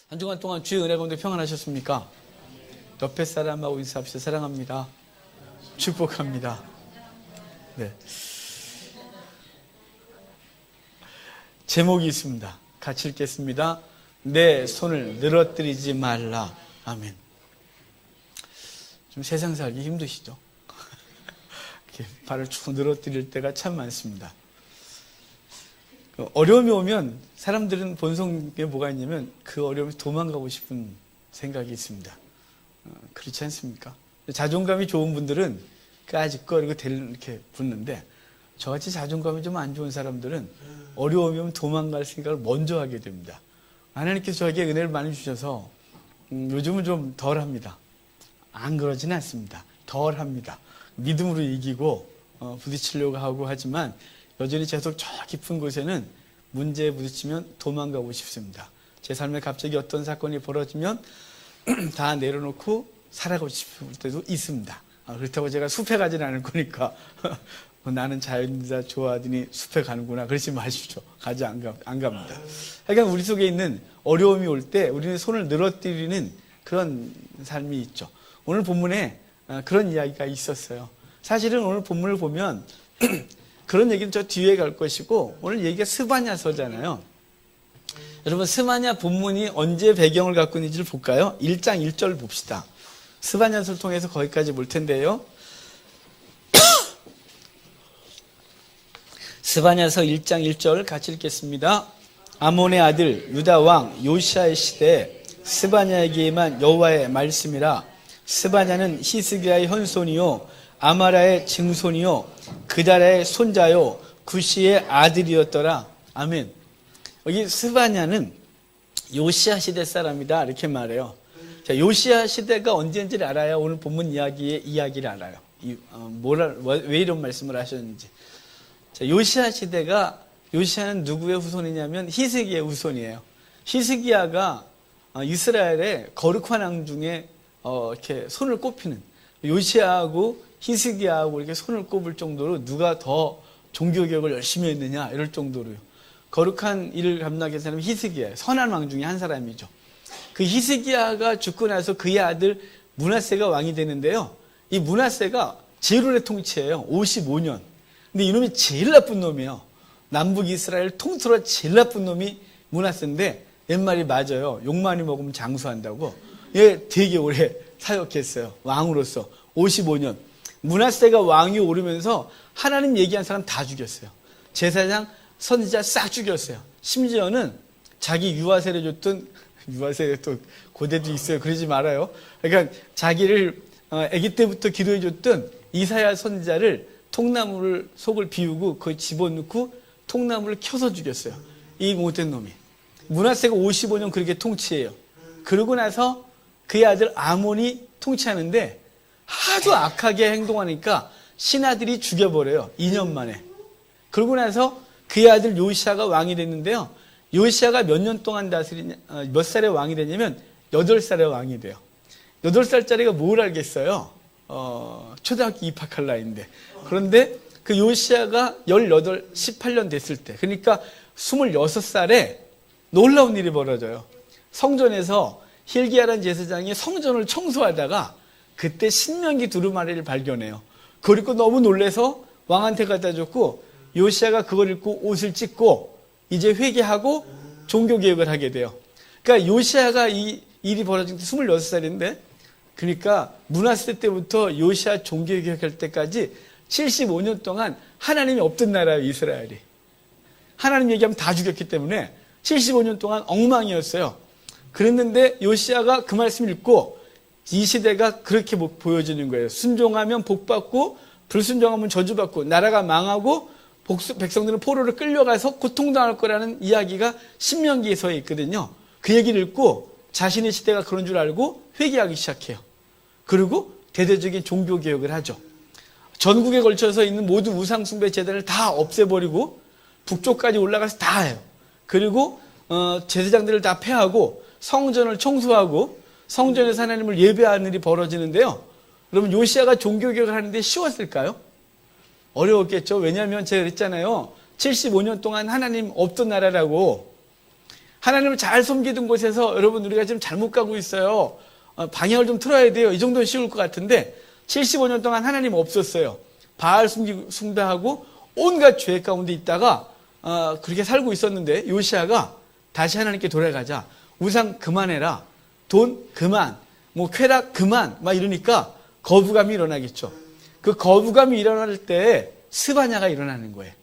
한 주간 동안 주의 은혜 가운데 평안하셨습니까? 옆에 사람하고 인사합시다. 사랑합니다. 축복합니다. 네. 제목이 있습니다. 같이 읽겠습니다. 내 손을 늘어뜨리지 말라. 아멘. 좀 세상 살기 힘드시죠? 이렇게 발을 쭉 늘어뜨릴 때가 참 많습니다. 어려움이 오면 사람들은 본성에 뭐가 있냐면 그 어려움에서 도망가고 싶은 생각이 있습니다. 그렇지 않습니까? 자존감이 좋은 분들은 까짓거 이렇게 붙는데 저같이 자존감이 좀 안 좋은 사람들은 어려움이 오면 도망갈 생각을 먼저 하게 됩니다. 하나님께서 저에게 은혜를 많이 주셔서 요즘은 좀 덜합니다. 안 그러진 않습니다. 덜합니다. 믿음으로 이기고 부딪히려고 하고 하지만 여전히 계속 저 깊은 곳에는 문제에 부딪히면 도망가고 싶습니다. 제 삶에 갑자기 어떤 사건이 벌어지면 다 내려놓고 살아가고 싶을 때도 있습니다. 그렇다고 제가 숲에 가진 않을 거니까 나는 자연자 좋아하더니 숲에 가는구나 그러지 마십시오. 가지 안 갑니다. 하여간 우리 속에 있는 어려움이 올 때 우리는 손을 늘어뜨리는 그런 삶이 있죠. 오늘 본문에 그런 이야기가 있었어요. 사실은 오늘 본문을 보면 그런 얘기는 저 뒤에 갈 것이고 오늘 얘기가 스바냐서잖아요. 여러분 스바냐 본문이 언제 배경을 갖고 있는지를 볼까요? 1장 1절 봅시다. 스바냐서를 통해서 거기까지 볼 텐데요. 스바냐서 1장 1절 같이 읽겠습니다. 아몬의 아들 유다 왕 요시아의 시대에 스바냐에게만 여호와의 말씀이라. 스바냐는 히스기야의 현손이요 아마라의 증손이요 그다라의 손자요 구시의 아들이었더라. 아멘. 여기 스바냐는 요시아 시대 사람이다 이렇게 말해요. 자, 요시아 시대가 언제인지를 알아야 오늘 본문 이야기의 이야기를 알아요. 왜 이런 말씀을 하셨는지. 자, 요시아 시대가 요시아는 누구의 후손이냐면 히스기야의 후손이에요. 히스기야가 이스라엘의 거룩한 왕 중에 이렇게 손을 꼽히는 요시아하고 히스기야하고 이렇게 손을 꼽을 정도로 누가 더 종교개혁을 열심히 했느냐 이럴 정도로요. 거룩한 일을 감당하게 된 사람이 히스기야, 선한 왕 중에 한 사람이죠. 그 히스기야가 죽고 나서 그의 아들 므낫세가 왕이 되는데요. 이 므낫세가 제일 오래 통치해요. 55년. 근데 이놈이 제일 나쁜 놈이에요. 남북 이스라엘 통틀어 제일 나쁜 놈이 므낫세인데 옛말이 맞아요. 욕 많이 먹으면 장수한다고. 얘 되게 오래 사역했어요. 왕으로서 55년. 므낫세가 왕이 오르면서 하나님 얘기한 사람 다 죽였어요. 제사장, 선지자 싹 죽였어요. 심지어는 자기 유아세례 줬던 유아세례 또 고대도 있어요. 그러지 말아요. 그러니까 자기를 아기 때부터 기도해 줬던 이사야 선지자를 통나무를 속을 비우고 거기 집어넣고 통나무를 켜서 죽였어요. 이 못된 놈이. 므낫세가 55년 그렇게 통치해요. 그러고 나서 그의 아들 아몬이 통치하는데 하도 악하게 행동하니까 신하들이 죽여버려요. 2년 만에. 그러고 나서 그의 아들 요시아가 왕이 됐는데요. 요시아가 몇 년 동안 몇 살에 왕이 되냐면 8살에 왕이 돼요. 8살짜리가 뭘 알겠어요? 초등학교 입학할 나이인데. 그런데 그 요시아가 18년 됐을 때, 그러니까 26살에 놀라운 일이 벌어져요. 성전에서 힐기야라는 제사장이 성전을 청소하다가 그때 신명기 두루마리를 발견해요. 그걸 읽고 너무 놀라서 왕한테 갖다 줬고 요시아가 그걸 읽고 옷을 찢고 이제 회개하고 종교개혁을 하게 돼요. 그러니까 요시아가 이 일이 벌어진 게 26살인데 그러니까 므낫세 때부터 요시아 종교개혁할 때까지 75년 동안 하나님이 없던 나라예요. 이스라엘이. 하나님 얘기하면 다 죽였기 때문에 75년 동안 엉망이었어요. 그랬는데 요시아가 그 말씀을 읽고 이 시대가 그렇게 보여지는 거예요. 순종하면 복받고 불순종하면 저주받고 나라가 망하고 백성들은 포로를 끌려가서 고통당할 거라는 이야기가 신명기에 있거든요. 그 얘기를 읽고 자신의 시대가 그런 줄 알고 회개하기 시작해요. 그리고 대대적인 종교개혁을 하죠. 전국에 걸쳐서 있는 모든 우상숭배 제단을 다 없애버리고 북쪽까지 올라가서 다 해요. 그리고 제사장들을 다 폐하고 성전을 청소하고 성전에서 하나님을 예배하는 일이 벌어지는데요. 그러면 요시아가 종교개혁을 하는데 쉬웠을까요? 어려웠겠죠. 왜냐하면 제가 그랬잖아요. 75년 동안 하나님 없던 나라라고. 하나님을 잘 섬기던 곳에서 여러분 우리가 지금 잘못 가고 있어요. 방향을 좀 틀어야 돼요. 이 정도는 쉬울 것 같은데 75년 동안 하나님 없었어요. 바알 숭배하고 온갖 죄 가운데 있다가 그렇게 살고 있었는데 요시아가 다시 하나님께 돌아가자. 우상 그만해라. 돈 그만. 뭐 쾌락 그만. 막 이러니까 거부감이 일어나겠죠. 그 거부감이 일어날 때 스바냐가 일어나는 거예요.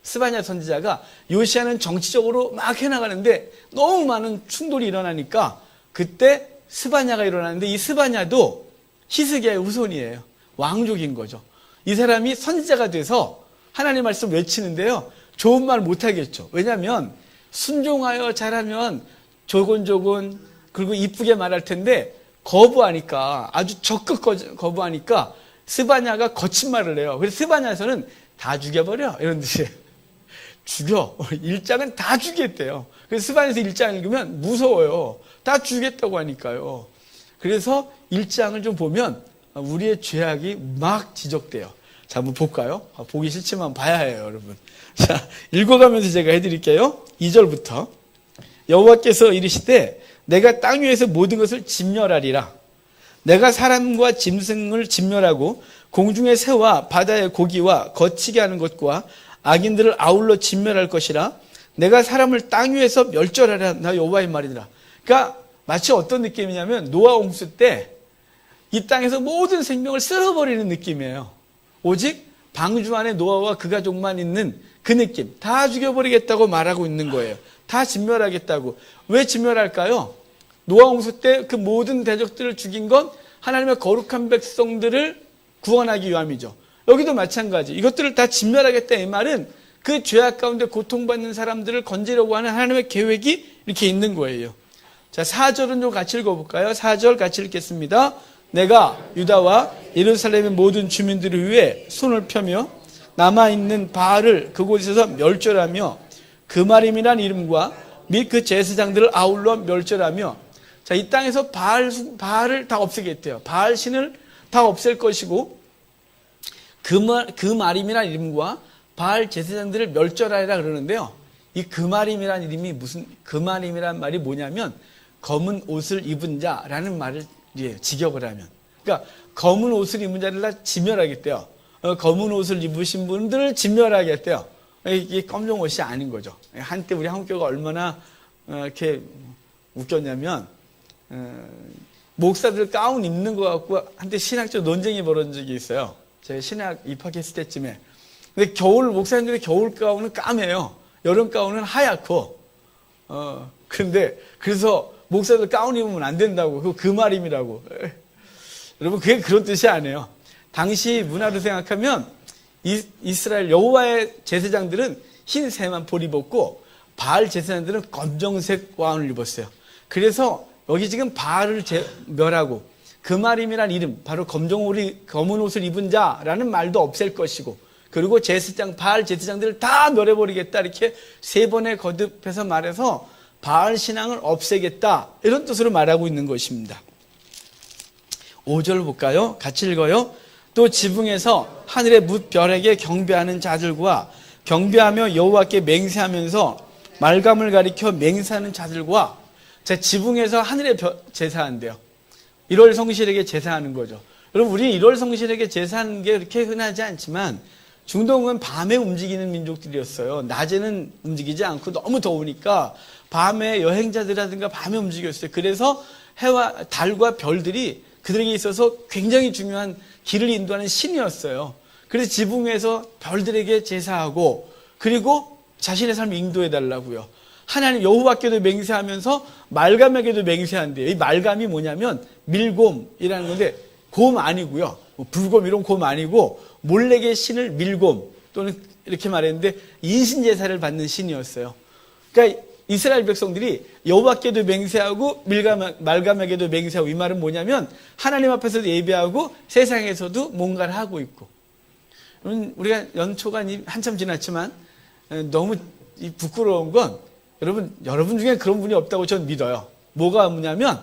스바냐 선지자가 요시아는 정치적으로 막 해나가는데 너무 많은 충돌이 일어나니까 그때 스바냐가 일어나는데 이 스바냐도 히스기야의 후손이에요. 왕족인 거죠. 이 사람이 선지자가 돼서 하나님 말씀 외치는데요. 좋은 말 못하겠죠. 왜냐하면 순종하여 잘하면 조곤조곤 그리고 이쁘게 말할 텐데 거부하니까 아주 적극 거부하니까 스바냐가 거친 말을 해요. 그래서 스바냐에서는 다 죽여버려 이런 뜻이에요. 죽여. 일장은 다 죽였대요. 그래서 스바냐에서 일장 읽으면 무서워요. 다 죽였다고 하니까요. 그래서 일장을 좀 보면 우리의 죄악이 막 지적돼요. 자, 한번 볼까요? 보기 싫지만 봐야 해요, 여러분. 자, 읽어가면서 제가 해드릴게요. 2절부터. 여호와께서 이르시되 내가 땅 위에서 모든 것을 진멸하리라. 내가 사람과 짐승을 진멸하고 공중의 새와 바다의 고기와 거치게 하는 것과 악인들을 아울러 진멸할 것이라. 내가 사람을 땅 위에서 멸절하라. 나 여호와의 말이더라. 그러니까 마치 어떤 느낌이냐면 노아 홍수 때 이 땅에서 모든 생명을 쓸어버리는 느낌이에요. 오직 방주 안에 노아와 그 가족만 있는 그 느낌. 다 죽여버리겠다고 말하고 있는 거예요. 다 진멸하겠다고. 왜 진멸할까요? 노아 홍수 때 그 모든 대적들을 죽인 건 하나님의 거룩한 백성들을 구원하기 위함이죠. 여기도 마찬가지. 이것들을 다 진멸하겠다 이 말은 그 죄악 가운데 고통받는 사람들을 건지려고 하는 하나님의 계획이 이렇게 있는 거예요. 자, 4절은 좀 같이 읽어볼까요? 4절 같이 읽겠습니다. 내가 유다와 예루살렘의 모든 주민들을 위해 손을 펴며 남아있는 바알을 그곳에서 멸절하며 그마림이란 이름과 및 그 제사장들을 아울러 멸절하며. 자, 이 땅에서 바알을 다 없애겠대요. 바알 신을 다 없앨 것이고 그마림이란 이름과 바알 제사장들을 멸절하리라 그러는데요. 이 그마림이란 이름이 그마림이란 말이 뭐냐면 검은 옷을 입은 자라는 말을 직역을 하면. 그러니까 검은 옷을 입은 자를 다 진멸하겠대요. 검은 옷을 입으신 분들을 진멸하겠대요. 이게 검정 옷이 아닌 거죠. 한때 우리 한국교가 얼마나 이렇게 웃겼냐면 목사들 가운 입는 거 갖고 한때 신학적 논쟁이 벌어진 적이 있어요. 제가 신학 입학했을 때쯤에. 근데 목사님들의 겨울 가운은 까매요. 여름 가운은 하얗고. 그런데 그래서 목사들 가운 입으면 안 된다고. 그 말임이라고. 여러분, 그게 그런 뜻이 아니에요. 당시 문화로 생각하면 이스라엘 여호와의 제사장들은 흰색만 볼 입었고 바알 제사장들은 검정색 가운을 입었어요. 그래서 여기 지금 바알을 멸하고 그마림이란 이름, 바로 검은 옷을 입은 자라는 말도 없앨 것이고, 그리고 바알 제사장들을 다 멸해버리겠다 이렇게 세 번에 거듭해서 말해서 바알 신앙을 없애겠다 이런 뜻으로 말하고 있는 것입니다. 5절 볼까요? 같이 읽어요. 또 지붕에서 하늘의 뭇별에게 경배하는 자들과 경배하며 여호와께 맹세하면서 말감을 가리켜 맹세하는 자들과. 자, 지붕에서 하늘에 제사한대요. 1월 성실에게 제사하는 거죠. 여러분, 우리 1월 성실에게 제사하는 게 그렇게 흔하지 않지만 중동은 밤에 움직이는 민족들이었어요. 낮에는 움직이지 않고 너무 더우니까 밤에 여행자들이라든가 밤에 움직였어요. 그래서 해와 달과 별들이 그들에게 있어서 굉장히 중요한 길을 인도하는 신이었어요. 그래서 지붕 위에서 별들에게 제사하고 그리고 자신의 삶을 인도해 달라고요. 하나님 여호와께도 맹세하면서 말감에게도 맹세한대요. 이 말감이 뭐냐면 밀곰이라는 건데 곰 아니고요. 불곰 이런 곰 아니고 몰래의 신을 밀곰 또는 이렇게 말했는데 인신제사를 받는 신이었어요. 그러니까 이스라엘 백성들이 여호와께도 맹세하고 말감에게도 맹세하고, 이 말은 뭐냐면 하나님 앞에서도 예배하고 세상에서도 뭔가를 하고 있고. 우리가 연초가 한참 지났지만 너무 부끄러운 건 여러분 중에 그런 분이 없다고 저는 믿어요. 뭐가 뭐냐면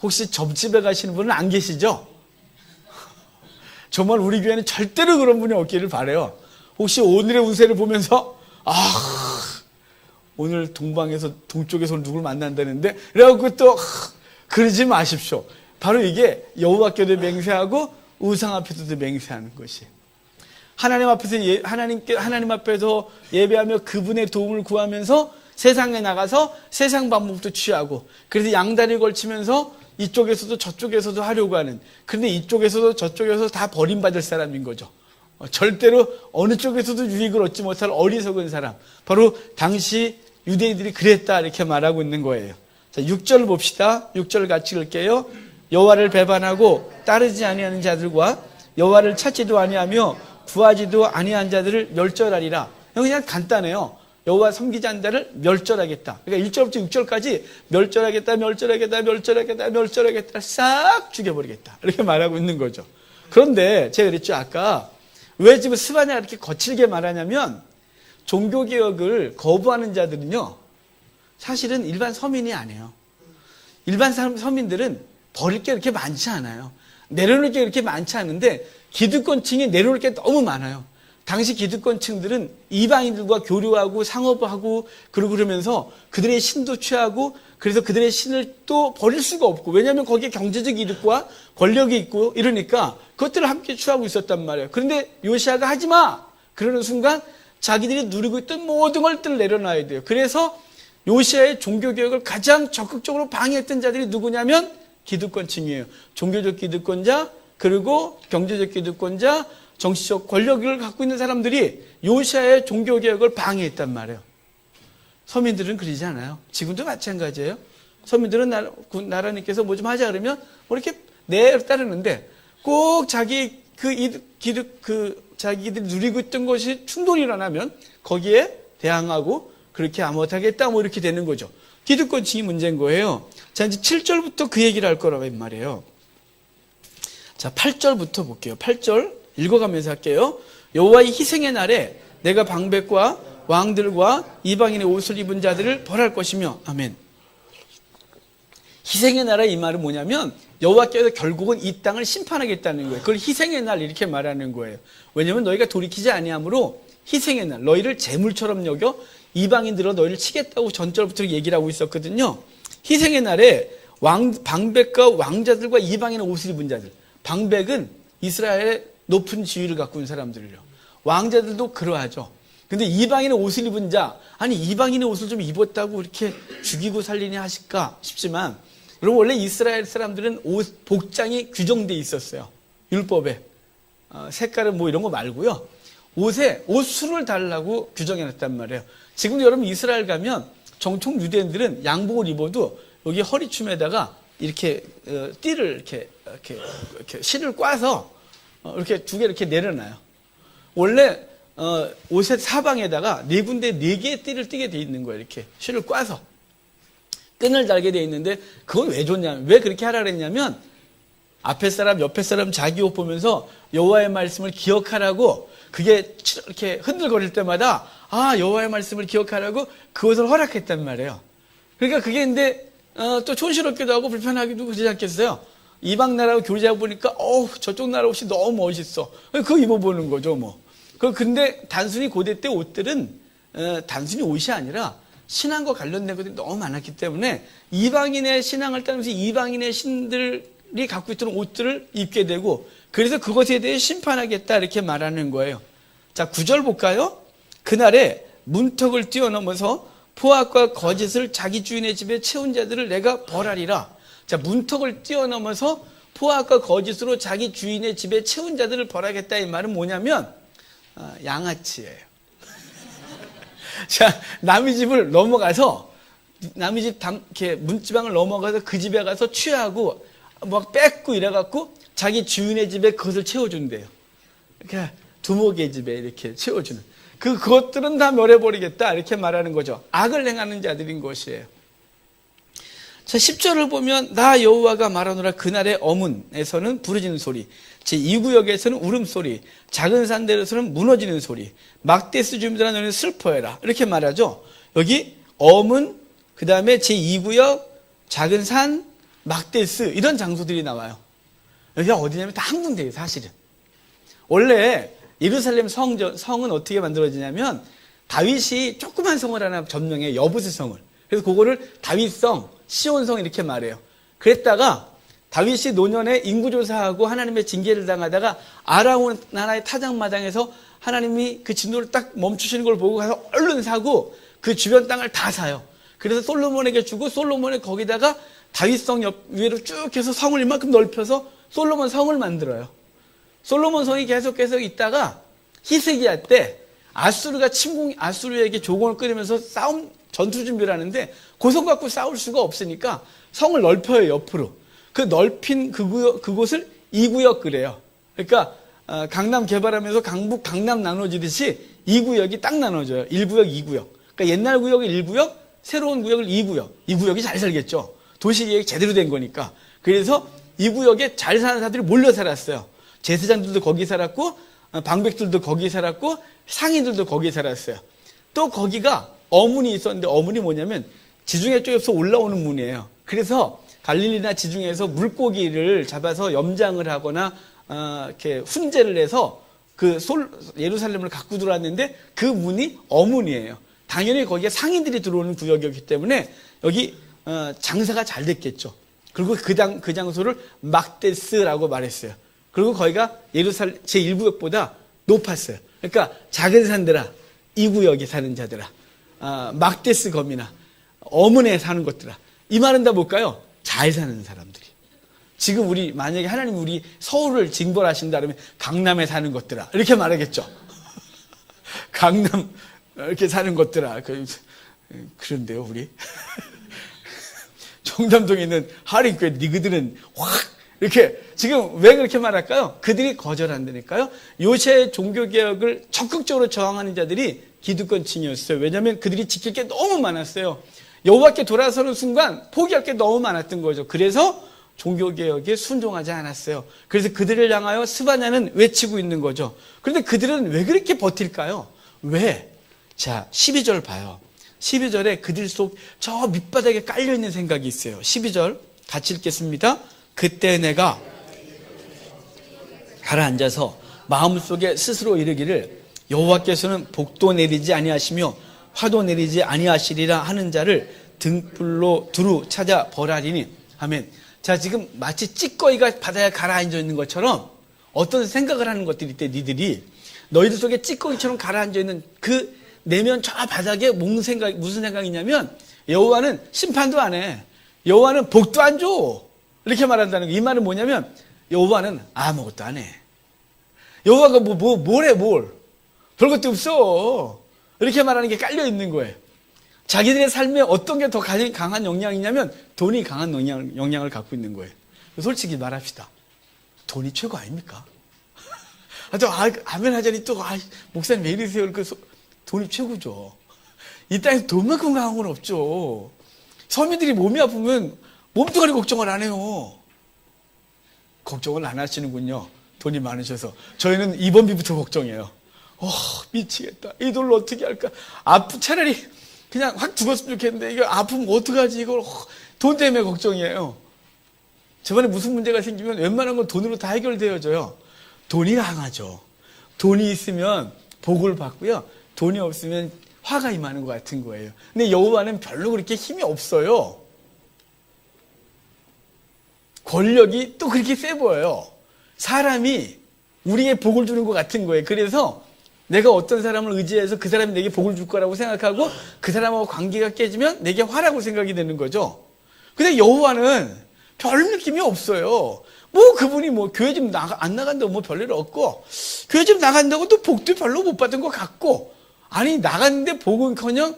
혹시 점집에 가시는 분은 안 계시죠? 정말 우리 교회는 절대로 그런 분이 없기를 바라요. 혹시 오늘의 운세를 보면서 오늘 동방에서 동쪽에서 누굴 만난다는데 그래갖고 또 그러지 마십시오. 바로 이게 여호와께도 맹세하고 우상 앞에서도 맹세하는 것이에요. 하나님 앞에서 예배하며 그분의 도움을 구하면서 세상에 나가서 세상 방법도 취하고, 그래서 양다리 걸치면서 이쪽에서도 저쪽에서도 하려고 하는, 그런데 이쪽에서도 저쪽에서 다 버림받을 사람인 거죠. 절대로 어느 쪽에서도 유익을 얻지 못할 어리석은 사람, 바로 당시 유대인들이 그랬다 이렇게 말하고 있는 거예요. 자, 6절 봅시다. 6절 같이 읽게요. 여호와를 배반하고 따르지 아니하는 자들과 여호와를 찾지도 아니하며 구하지도 아니한 자들을 멸절하리라. 그냥 간단해요. 여호와 섬기지 않는 자를 멸절하겠다. 그러니까 1절부터 6절까지 멸절하겠다 싹 죽여버리겠다 이렇게 말하고 있는 거죠. 그런데 제가 그랬죠, 아까 왜 지금 스바냐가 이렇게 거칠게 말하냐면, 종교개혁을 거부하는 자들은요 사실은 일반 서민이 아니에요. 일반 서민들은 버릴 게 그렇게 많지 않아요. 내려놓을 게 그렇게 많지 않은데 기득권층이 내려놓을 게 너무 많아요. 당시 기득권층들은 이방인들과 교류하고 상업하고 그러고 그러면서 그들의 신도 취하고, 그래서 그들의 신을 또 버릴 수가 없고, 왜냐하면 거기에 경제적 이득과 권력이 있고 이러니까 그것들을 함께 취하고 있었단 말이에요. 그런데 요시아가 하지마! 그러는 순간 자기들이 누리고 있던 모든 것들을 내려놔야 돼요. 그래서 요시아의 종교개혁을 가장 적극적으로 방해했던 자들이 누구냐면 기득권층이에요. 종교적 기득권자, 그리고 경제적 기득권자, 정치적 권력을 갖고 있는 사람들이 요시아의 종교개혁을 방해했단 말이에요. 서민들은 그러지 않아요. 지금도 마찬가지예요. 서민들은 나라님께서 뭐 좀 하자 그러면 뭐 이렇게 따르는데, 꼭 자기 자기들이 누리고 있던 것이 충돌이 일어나면 거기에 대항하고 그렇게 못하겠다 뭐 이렇게 되는 거죠. 기득권층이 문제인 거예요. 자, 이제 7절부터 그 얘기를 할 거라고 말이에요. 자, 8절부터 볼게요. 8절 읽어가면서 할게요. 여호와의 희생의 날에 내가 방백과 왕들과 이방인의 옷을 입은 자들을 벌할 것이며. 아멘. 희생의 날에 이 말은 뭐냐면 여호와께서 결국은 이 땅을 심판하겠다는 거예요. 그걸 희생의 날 이렇게 말하는 거예요. 왜냐하면 너희가 돌이키지 아니하므로 희생의 날, 너희를 재물처럼 여겨 이방인들로 너희를 치겠다고 전절부터 얘기를 하고 있었거든요. 희생의 날에 방백과 왕자들과 이방인의 옷을 입은 자들. 방백은 이스라엘의 높은 지위를 갖고 있는 사람들이요. 왕자들도 그러하죠. 근데 이방인의 옷을 입은 자, 아니 이방인의 옷을 좀 입었다고 이렇게 죽이고 살리냐 하실까 싶지만, 여러분 원래 이스라엘 사람들은 복장이 규정돼 있었어요. 율법에. 색깔은 뭐 이런 거 말고요. 옷에 옷수를 달라고 규정해놨단 말이에요. 지금 여러분 이스라엘 가면 정통 유대인들은 양복을 입어도 여기 허리춤에다가 이렇게 띠를 이렇게 실을 꽈서 이렇게 두 개 이렇게 내려놔요. 원래 옷의 사방에다가 네 군데 네 개의 띠를 띠게 돼 있는 거예요. 이렇게 실을 꽈서 끈을 달게 돼 있는데, 그건 왜 좋냐면, 왜 그렇게 하라 그랬냐면, 앞에 사람 옆에 사람 자기 옷 보면서 여호와의 말씀을 기억하라고, 그게 이렇게 흔들거릴 때마다 여호와의 말씀을 기억하라고 그것을 허락했단 말이에요. 그러니까 그게 근데 또 촌스럽기도 하고 불편하기도 그러지 않겠어요? 이방 나라하고 교제하고 보니까 저쪽 나라 옷이 너무 멋있어. 그거 입어보는 거죠 뭐. 근데 단순히 고대 때 옷들은 단순히 옷이 아니라 신앙과 관련된 것들이 너무 많았기 때문에 이방인의 신앙을 따르면서 이방인의 신들이 갖고 있던 옷들을 입게 되고, 그래서 그것에 대해 심판하겠다 이렇게 말하는 거예요. 자, 9절 볼까요? 그날에 문턱을 뛰어넘어서 포악과 거짓을 자기 주인의 집에 채운 자들을 내가 벌하리라. 자, 문턱을 뛰어넘어서 포악과 거짓으로 자기 주인의 집에 채운 자들을 벌하겠다, 이 말은 뭐냐면 양아치예요. 자, 남의 집을 넘어가서, 남의 집 이렇게 문지방을 넘어가서 그 집에 가서 취하고 막 뺏고 이래갖고 자기 주인의 집에 그것을 채워준대요. 그러니까 두목의 집에 이렇게 채워주는. 그것들은 다 멸해버리겠다 이렇게 말하는 거죠. 악을 행하는 자들인 것이에요. 자, 10절을 보면 나 여호와가 말하노라. 그날의 어문에서는 부르짖는 소리, 제2구역에서는 울음소리, 작은 산들에서는 무너지는 소리, 막대스 주민들아 너희는 슬퍼해라 이렇게 말하죠. 여기 어문, 그 다음에 제2구역, 작은 산, 막대스 이런 장소들이 나와요. 여기가 어디냐면 다 한 군데예요. 사실은 원래 예루살렘 성은 어떻게 만들어지냐면 다윗이 조그만 성을 하나 점령해, 여부스 성을. 그래서 그거를 다윗성, 시온성 이렇게 말해요. 그랬다가 다윗이 노년에 인구조사하고 하나님의 징계를 당하다가 아람 나라의 타작마당에서 하나님이 그 진노를 딱 멈추시는 걸 보고 가서 얼른 사고 그 주변 땅을 다 사요. 그래서 솔로몬에게 주고 솔로몬이 거기다가 다윗성 옆 위로 쭉 해서 성을 이만큼 넓혀서 솔로몬 성을 만들어요. 솔로몬 성이 계속 있다가 히스기야 때 아수르에게 조공을 끓이면서 전투 준비를 하는데 그 성 갖고 싸울 수가 없으니까 성을 넓혀요, 옆으로. 그 넓힌 그곳을 2구역 그래요. 그러니까 강남 개발하면서 강북, 강남 나눠지듯이 2구역이 딱 나눠져요. 1구역, 2구역. 그러니까 옛날 구역을 1구역, 새로운 구역을 2구역. 2구역이 잘 살겠죠. 도시계획이 제대로 된 거니까. 그래서 2구역에 잘 사는 사람들이 몰려 살았어요. 제사장들도 거기 살았고, 방백들도 거기 살았고, 상인들도 거기 살았어요. 또 거기가 어문이 있었는데 어문이 뭐냐면 지중해 쪽에서 올라오는 문이에요. 그래서 갈릴리나 지중해에서 물고기를 잡아서 염장을 하거나 이렇게 훈제를 해서 예루살렘을 갖고 들어왔는데 그 문이 어문이에요. 당연히 거기에 상인들이 들어오는 구역이었기 때문에 여기 장사가 잘 됐겠죠. 그리고 그 장소를 막데스라고 말했어요. 그리고 거기가 예루살렘 제1구역보다 높았어요. 그러니까 작은 산들아, 이 구역에 사는 자들아, 막데스 거미나 어문에 사는 것들아. 이 말은 다 뭘까요? 잘 사는 사람들이. 지금 만약에 하나님 우리 서울을 징벌하신다 그러면 강남에 사는 것들아. 이렇게 말하겠죠. 강남 이렇게 사는 것들아. 그런데요, 우리. 청담동에 있는 하림교회 니그들은 확 이렇게 지금 왜 그렇게 말할까요? 그들이 거절한다니까요. 요새 종교개혁을 적극적으로 저항하는 자들이 기득권층이었어요. 왜냐하면 그들이 지킬 게 너무 많았어요. 여호와께 돌아서는 순간 포기할 게 너무 많았던 거죠. 그래서 종교개혁에 순종하지 않았어요. 그래서 그들을 향하여 스바냐는 외치고 있는 거죠. 그런데 그들은 왜 그렇게 버틸까요? 왜? 자, 12절 봐요. 12절에 그들 속 저 밑바닥에 깔려있는 생각이 있어요. 12절 같이 읽겠습니다. 그때 내가 가라앉아서 마음속에 스스로 이르기를 여호와께서는 복도 내리지 아니하시며 화도 내리지 아니하시리라 하는 자를 등불로 두루 찾아 벌하리니. 아멘. 자, 지금 마치 찌꺼기가 바다에 가라앉아 있는 것처럼 어떤 생각을 하는 것들이 있대. 니들이 너희들 속에 찌꺼기처럼 가라앉아 있는 그 내면 저 바닥에 무슨 생각이냐면 여호와는 심판도 안 해. 여호와는 복도 안 줘. 이렇게 말한다는 거. 이 말은 뭐냐면 여호와는 아무것도 안 해. 여호와가 뭘 해, 뭘. 별것도 없어. 이렇게 말하는 게 깔려 있는 거예요. 자기들의 삶에 어떤 게 더 강한 영향이냐면 돈이 강한 영향을 갖고 있는 거예요. 솔직히 말합시다. 돈이 최고 아닙니까? 아멘 하자니 목사님 왜 이러세요? 돈이 최고죠. 이 땅에서 돈만큼 강한 건 없죠. 서민들이 몸이 아프면 몸뚱아리 걱정을 안 해요. 걱정을 안 하시는군요. 돈이 많으셔서. 저희는 입원비부터 걱정해요. 미치겠다. 이 돈을 어떻게 할까? 차라리 그냥 확 죽었으면 좋겠는데 이거 아프면 어떡하지? 이걸 돈 때문에 걱정이에요. 저번에 무슨 문제가 생기면 웬만한 건 돈으로 다 해결되어져요. 돈이 강하죠. 돈이 있으면 복을 받고요. 돈이 없으면 화가 임하는 것 같은 거예요. 근데 여호와는 별로 그렇게 힘이 없어요. 권력이 또 그렇게 세 보여요. 사람이 우리에게 복을 주는 것 같은 거예요. 그래서 내가 어떤 사람을 의지해서 그 사람이 내게 복을 줄 거라고 생각하고 그 사람하고 관계가 깨지면 내게 화라고 생각이 되는 거죠. 근데 여호와는 별 느낌이 없어요. 그분이 교회 좀 안 나간다고 별일 없고, 교회 좀 나간다고 또 복도 별로 못 받은 것 같고, 아니, 나갔는데 복은커녕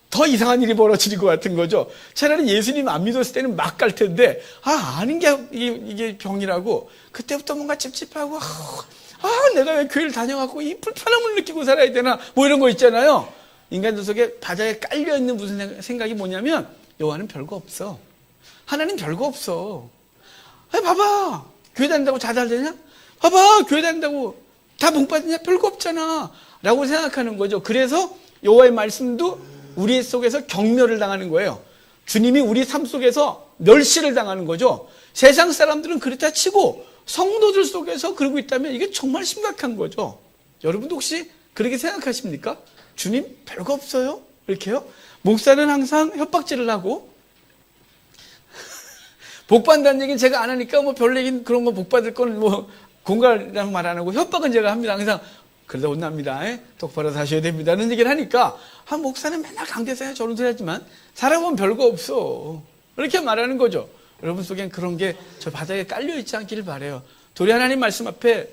더 이상한 일이 벌어질 것 같은 거죠. 차라리 예수님 안 믿었을 때는 막 갈 텐데, 아는 게 이게 병이라고, 그때부터 뭔가 찝찝하고, 내가 왜 교회를 다녀갖고 이 불편함을 느끼고 살아야 되나, 이런 거 있잖아요. 인간들 속에 바닥에 깔려있는 무슨 생각이 뭐냐면, 여호와는 별거 없어. 하나님 별거 없어. 봐봐. 교회 다닌다고 다 잘 되냐? 봐봐. 교회 다닌다고 다 복 받느냐? 별거 없잖아. 라고 생각하는 거죠. 그래서 여호와의 말씀도 우리 속에서 경멸을 당하는 거예요. 주님이 우리 삶 속에서 멸시를 당하는 거죠. 세상 사람들은 그렇다 치고 성도들 속에서 그러고 있다면 이게 정말 심각한 거죠. 여러분도 혹시 그렇게 생각하십니까? 주님 별거 없어요? 이렇게요? 목사는 항상 협박질을 하고 복 받는다는 얘기는 제가 안 하니까 뭐 별 얘기는 그런 거 복 받을 건 뭐 공갈이라는 말 안 하고 협박은 제가 합니다. 항상 그러다 혼납니다. 똑바로 사셔야 됩니다. 라는 얘기를 하니까 목사는 맨날 강대상에 저런 소리 하지만 살아보면 별거 없어. 이렇게 말하는 거죠. 여러분 속엔 그런 게 저 바닥에 깔려있지 않기를 바라요. 도리 하나님 말씀 앞에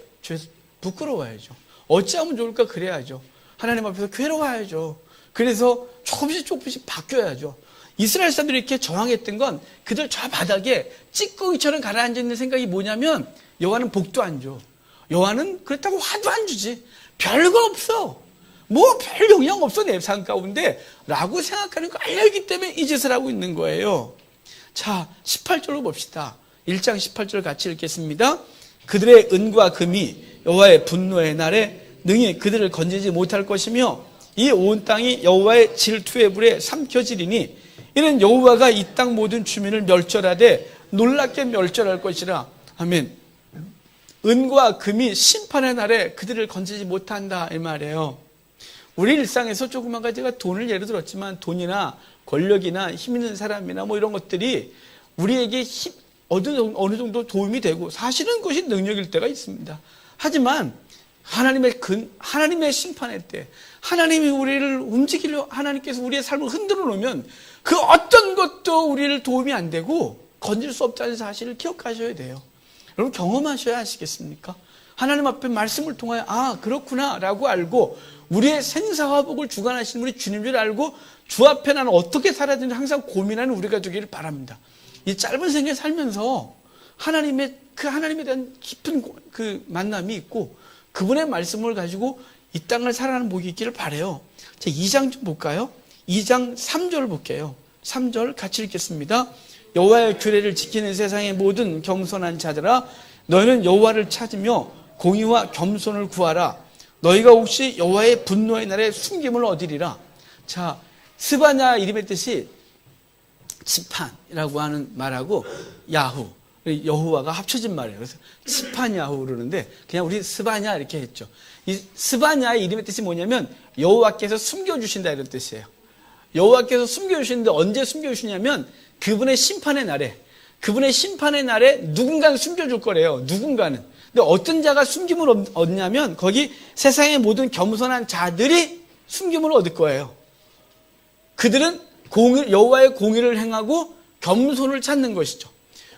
부끄러워야죠. 어찌하면 좋을까 그래야죠. 하나님 앞에서 괴로워야죠. 그래서 조금씩 바뀌어야죠. 이스라엘 사람들이 이렇게 저항했던 건 그들 저 바닥에 찌꺼기처럼 가라앉아 있는 생각이 뭐냐면 여호와는 복도 안 줘. 여호와는 그렇다고 화도 안 주지. 별거 없어. 뭐 별 영향 없어 내 삶 가운데 라고 생각하는 거 알기 때문에 이 짓을 하고 있는 거예요. 자, 18절로 봅시다. 1장 18절 같이 읽겠습니다. 그들의 은과 금이 여호와의 분노의 날에 능히 그들을 건지지 못할 것이며 이 온 땅이 여호와의 질투의 불에 삼켜지리니 이는 여호와가 이 땅 모든 주민을 멸절하되 놀랍게 멸절할 것이라. 아멘. 은과 금이 심판의 날에 그들을 건지지 못한다 이 말이에요. 우리 일상에서 조그만 가지가 돈을 예를 들었지만 돈이나 권력이나 힘 있는 사람이나 뭐 이런 것들이 우리에게 어느 정도 도움이 되고 사실은 그것이 능력일 때가 있습니다. 하지만 하나님의 심판의 때 하나님이 우리를 움직이려 하나님께서 우리의 삶을 흔들어 놓으면 그 어떤 것도 우리를 도움이 안 되고 건질 수 없다는 사실을 기억하셔야 돼요. 여러분 경험하셔야 아시겠습니까? 하나님 앞에 말씀을 통하여 그렇구나 라고 알고 우리의 생사화복을 주관하시는 우리 주님 줄 알고 주 앞에 나는 어떻게 살아야 되는지 항상 고민하는 우리가 되기를 바랍니다. 이 짧은 생에 살면서 하나님에 대한 깊은 그 만남이 있고 그분의 말씀을 가지고 이 땅을 살아가는 복이 있기를 바라요. 자, 2장 좀 볼까요? 2장 3절 볼게요. 3절 같이 읽겠습니다. 여호와의 규례를 지키는 세상의 모든 겸손한 자들아 너희는 여호와를 찾으며 공의와 겸손을 구하라. 너희가 혹시 여호와의 분노의 날에 숨김을 얻으리라. 자, 스바냐 이름의 뜻이 지판이라고 하는 말하고 야후, 여호와가 합쳐진 말이에요. 그래서 지판야후 그러는데 그냥 우리 스바냐 이렇게 했죠. 이 스바냐의 이름의 뜻이 뭐냐면 여호와께서 숨겨주신다 이런 뜻이에요. 여호와께서 숨겨주시는데 언제 숨겨주시냐면 그분의 심판의 날에 누군가는 숨겨줄 거래요. 누군가는. 근데 어떤 자가 숨김을 얻냐면 거기 세상의 모든 겸손한 자들이 숨김을 얻을 거예요. 그들은 여호와의 공의를 행하고 겸손을 찾는 것이죠.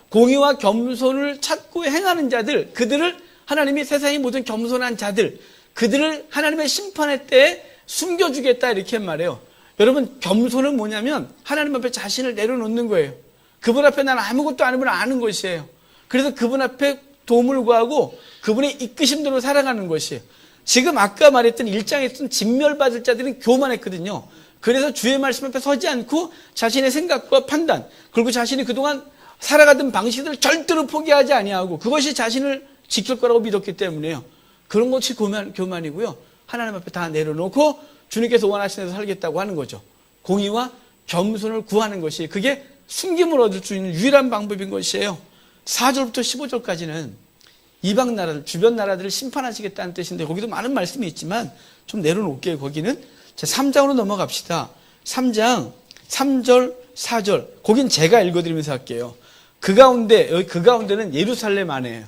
공의와 겸손을 찾고 행하는 자들, 그들을 하나님이 세상의 모든 겸손한 자들, 그들을 하나님의 심판의 때에 숨겨주겠다 이렇게 말해요. 여러분 겸손은 뭐냐면 하나님 앞에 자신을 내려놓는 거예요. 그분 앞에 나는 아무것도 아님을 아는 것이에요. 그래서 그분 앞에 도움을 구하고 그분의 이끄심대로 살아가는 것이에요. 지금 아까 말했던 1장에 있던 진멸받을 자들은 교만했거든요. 그래서 주의 말씀 앞에 서지 않고 자신의 생각과 판단 그리고 자신이 그동안 살아가던 방식들을 절대로 포기하지 아니하고 그것이 자신을 지킬 거라고 믿었기 때문에요. 그런 것이 교만이고요. 하나님 앞에 다 내려놓고 주님께서 원하시는 대로 살겠다고 하는 거죠. 공의와 겸손을 구하는 것이 그게 숨김을 얻을 수 있는 유일한 방법인 것이에요. 4절부터 15절까지는 이방 나라들, 주변 나라들을 심판하시겠다는 뜻인데 거기도 많은 말씀이 있지만 좀 내려놓을게요. 거기는. 자, 3장으로 넘어갑시다. 3장 3절, 4절. 거긴 제가 읽어드리면서 할게요. 그 가운데는 예루살렘 안에요.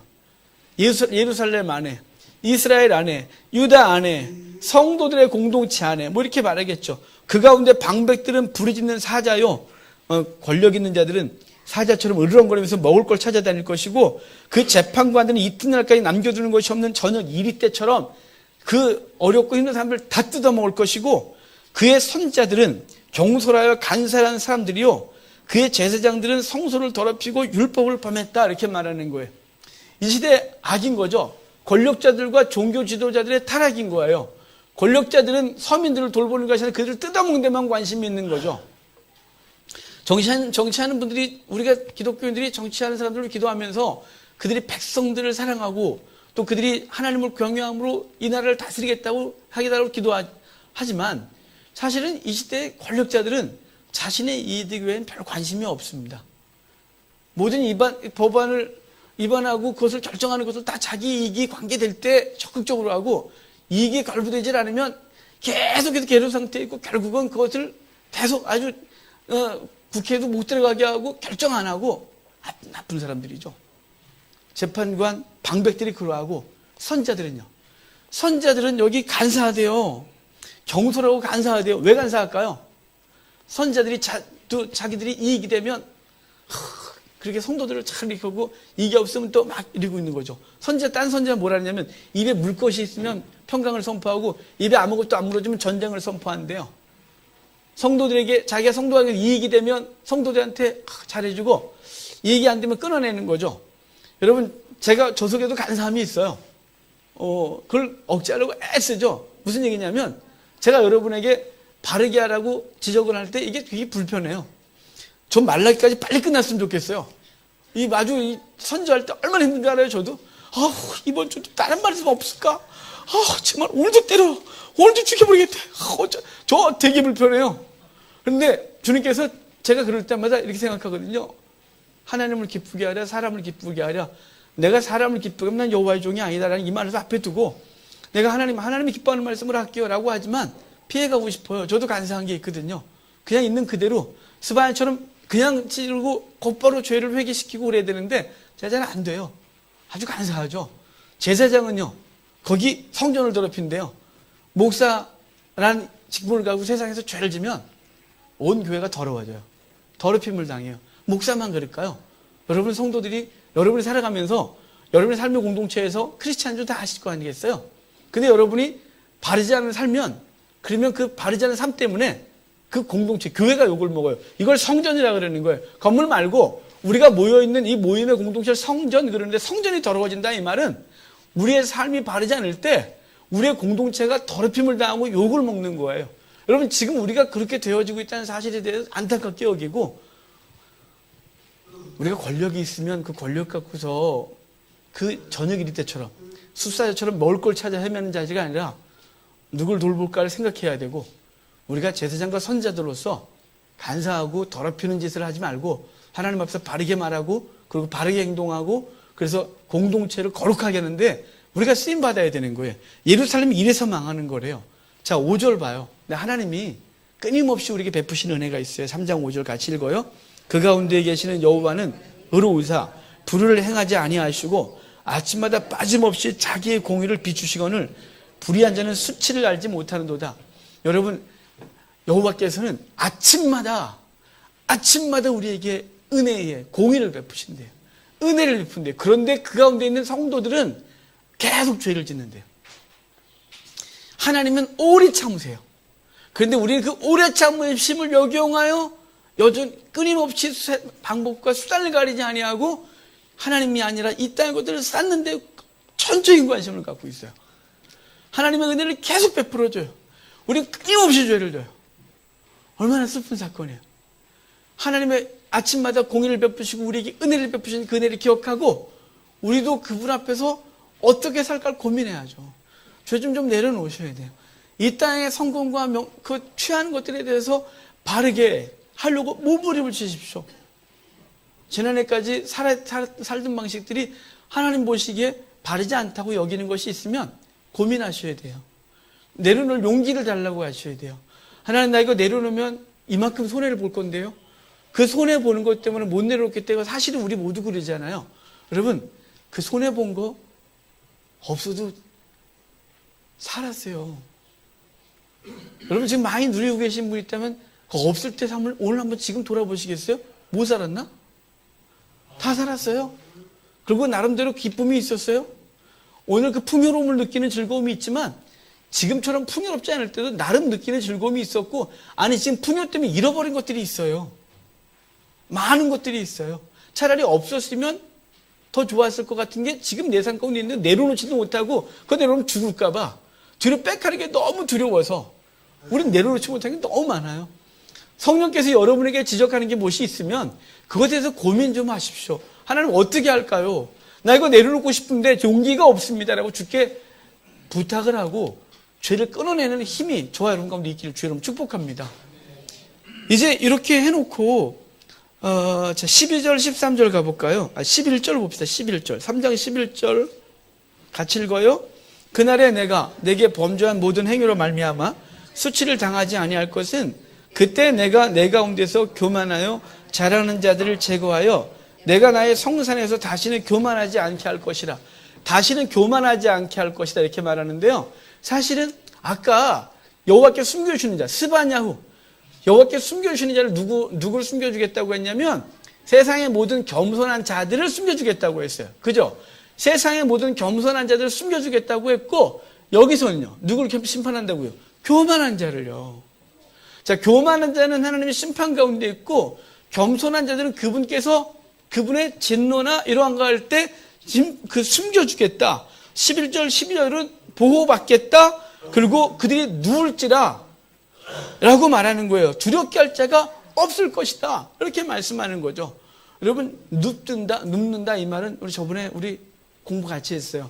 예루살렘 안에, 이스라엘 안에, 유다 안에, 성도들의 공동체 안에 뭐 이렇게 말하겠죠. 그 가운데 방백들은 부르짖는 사자요. 권력 있는 자들은 사자처럼 으르렁거리면서 먹을 걸 찾아다닐 것이고 그 재판관들은 이튿날까지 남겨두는 것이 없는 저녁 이리 때처럼 그 어렵고 힘든 사람들 다 뜯어먹을 것이고 그의 선자들은 경솔하여 간사한 사람들이요 그의 제사장들은 성소를 더럽히고 율법을 범했다 이렇게 말하는 거예요. 이 시대 악인 거죠. 권력자들과 종교 지도자들의 타락인 거예요. 권력자들은 서민들을 돌보는 것이 아니라 그들을 뜯어먹는 데만 관심이 있는 거죠. 정치하는 분들이 우리가 기독교인들이 정치하는 사람들을 기도하면서 그들이 백성들을 사랑하고 또 그들이 하나님을 경외함으로 이 나라를 다스리겠다고 하겠다고 기도하지만 사실은 이 시대의 권력자들은 자신의 이익 외에는 별 관심이 없습니다. 모든 법안을 입안하고 그것을 결정하는 것을 다 자기 이익이 관계될 때 적극적으로 하고 이익이 결부되지 않으면 계속해서 계류 상태에 있고 결국은 그것을 계속 아주 국회에도 못 들어가게 하고 결정 안 하고 나쁜 사람들이죠. 재판관, 방백들이 그러하고 선자들은 여기 간사하대요. 경솔하고 간사하대요. 왜 간사할까요? 선자들이 자기들이 이익이 되면 그렇게 성도들을 잘 일으키고 이익이 없으면 또 막 이러고 있는 거죠. 딴 선자는 뭐라 하냐면 입에 물 것이 있으면 평강을 선포하고 입에 아무것도 안 물어주면 전쟁을 선포한대요. 성도들에게 자기가 성도에게 이익이 되면 성도들한테 잘해주고 이익이 안 되면 끊어내는 거죠. 여러분 제가 저 속에도 간사함이 있어요. 그걸 억제하려고 애쓰죠. 무슨 얘기냐면 제가 여러분에게 바르게 하라고 지적을 할 때 이게 되게 불편해요. 전 말라기까지 빨리 끝났으면 좋겠어요. 이 선지할 때 얼마나 힘든 줄 알아요, 저도? 이번 주도 다른 말씀 없을까? 정말 오늘도 때려. 오늘도 죽여버리겠다. 저 되게 불편해요. 그런데 주님께서 제가 그럴 때마다 이렇게 생각하거든요. 하나님을 기쁘게 하랴, 사람을 기쁘게 하랴. 내가 사람을 기쁘게 하면 난 여호와의 종이 아니다라는 이 말을 앞에 두고 내가 하나님이 기뻐하는 말씀을 할게요라고 하지만 피해가고 싶어요. 저도 간사한 게 있거든요. 그냥 있는 그대로 스바냐처럼 그냥 찌르고 곧바로 죄를 회개시키고 그래야 되는데 제자는 안 돼요. 아주 간사하죠. 제사장은요. 거기 성전을 더럽힌대요. 목사라는 직분을 가지고 세상에서 죄를 지면 온 교회가 더러워져요. 더럽힘을 당해요. 목사만 그럴까요? 여러분 성도들이 여러분이 살아가면서 여러분의 삶의 공동체에서 크리스찬 줄 다 아실 거 아니겠어요? 근데 여러분이 바르지 않은 살면 그러면 그 바르지 않은 삶 때문에 그 공동체, 교회가 욕을 먹어요. 이걸 성전이라 그러는 거예요. 건물 말고 우리가 모여있는 이 모임의 공동체를 성전 그러는데 성전이 더러워진다 이 말은 우리의 삶이 바르지 않을 때 우리의 공동체가 더럽힘을 당하고 욕을 먹는 거예요. 여러분 지금 우리가 그렇게 되어지고 있다는 사실에 대해서 안타깝게 여기고 우리가 권력이 있으면 그 권력 갖고서 그 저녁 이리 때처럼 숫사자처럼 먹을 걸 찾아 헤매는 자세가 아니라 누굴 돌볼까를 생각해야 되고 우리가 제사장과 선자들로서 간사하고 더럽히는 짓을 하지 말고 하나님 앞에서 바르게 말하고 그리고 바르게 행동하고 그래서 공동체를 거룩하게 하는데 우리가 쓰임받아야 되는 거예요. 예루살렘이 이래서 망하는 거래요. 자 5절 봐요. 근데 하나님이 끊임없이 우리에게 베푸시는 은혜가 있어요. 3장 5절 같이 읽어요. 그 가운데 계시는 여호와는 의로우사 불의를 행하지 아니하시고 아침마다 빠짐없이 자기의 공의를 비추시거늘 불의한 자는 수치를 알지 못하는도다. 여러분 여호와께서는 아침마다 우리에게 은혜에 공의를 베푸신대요. 은혜를 베푼대요. 그런데 그 가운데 있는 성도들은 계속 죄를 짓는데요. 하나님은 오래 참으세요. 그런데 우리는 그 오래 참으심을 역용하여 여전 끊임없이 방법과 수단을 가리지 아니하고 하나님이 아니라 이 땅의 것들을 쌓는데 전적인 관심을 갖고 있어요. 하나님의 은혜를 계속 베풀어줘요. 우리는 끊임없이 죄를 져요. 얼마나 슬픈 사건이에요. 하나님의 아침마다 공의를 베푸시고 우리에게 은혜를 베푸신 그 은혜를 기억하고 우리도 그분 앞에서 어떻게 살까 고민해야죠. 죄 좀 내려놓으셔야 돼요. 이 땅의 성공과 그 취하는 것들에 대해서 바르게 하려고 몸부림을 치십시오. 지난해까지 살던 방식들이 하나님 보시기에 바르지 않다고 여기는 것이 있으면 고민하셔야 돼요. 내려놓을 용기를 달라고 하셔야 돼요. 하나님 나 이거 내려놓으면 이만큼 손해를 볼 건데요. 그 손해보는 것 때문에 못 내려놓기 때문에 사실은 우리 모두 그러잖아요. 여러분 그 손해본 거 없어도 살았어요. 여러분 지금 많이 누리고 계신 분 있다면 그 없을 때 삶을 오늘 한번 지금 돌아보시겠어요? 못 살았나? 다 살았어요. 그리고 나름대로 기쁨이 있었어요. 오늘 그 풍요로움을 느끼는 즐거움이 있지만 지금처럼 풍요롭지 않을 때도 나름 느끼는 즐거움이 있었고 아니 지금 풍요 때문에 잃어버린 것들이 있어요. 많은 것들이 있어요. 차라리 없었으면 더 좋았을 것 같은 게 지금 내 삶 가운데 있는데 내려놓지도 못하고 그거 내려놓으면 죽을까 봐 뒤로 빽하는 게 너무 두려워서 우린 내려놓지 못하는 게 너무 많아요. 성령께서 여러분에게 지적하는 게 무엇이 있으면 그것에 대해서 고민 좀 하십시오. 하나님 어떻게 할까요? 나 이거 내려놓고 싶은데 용기가 없습니다라고 주께 부탁을 하고 죄를 끊어내는 힘이 저와 여러분 가운데 있기를 주여 여러분 축복합니다. 이제 이렇게 해놓고 12절 13절 가볼까요? 11절 봅시다. 11절 3장 11절 같이 읽어요. 그날에 내가 내게 범죄한 모든 행위로 말미암아 수치를 당하지 아니할 것은 그때 내가 내 가운데서 교만하여 자라는 자들을 제거하여 내가 나의 성산에서 다시는 교만하지 않게 할 것이라. 다시는 교만하지 않게 할 것이다 이렇게 말하는데요. 사실은 아까 여호와께 숨겨주시는 자 스바냐후, 여호와께 숨겨주시는 자를 누구를 숨겨주겠다고 했냐면 세상의 모든 겸손한 자들을 숨겨주겠다고 했어요. 그죠? 세상의 모든 겸손한 자들을 숨겨주겠다고 했고, 여기서는요 누구를 심판한다고요? 교만한 자를요. 자, 교만한 자는 하나님의 심판 가운데 있고, 겸손한 자들은 그분께서 그분의 진노나 이러한 거 할 때 숨겨주겠다. 11절 12절은 보호받겠다. 그리고 그들이 누울지라 라고 말하는 거예요. 두렵게 할 자가 없을 것이다 이렇게 말씀하는 거죠. 여러분, 눕는다 이 말은 저번에 우리 공부 같이 했어요.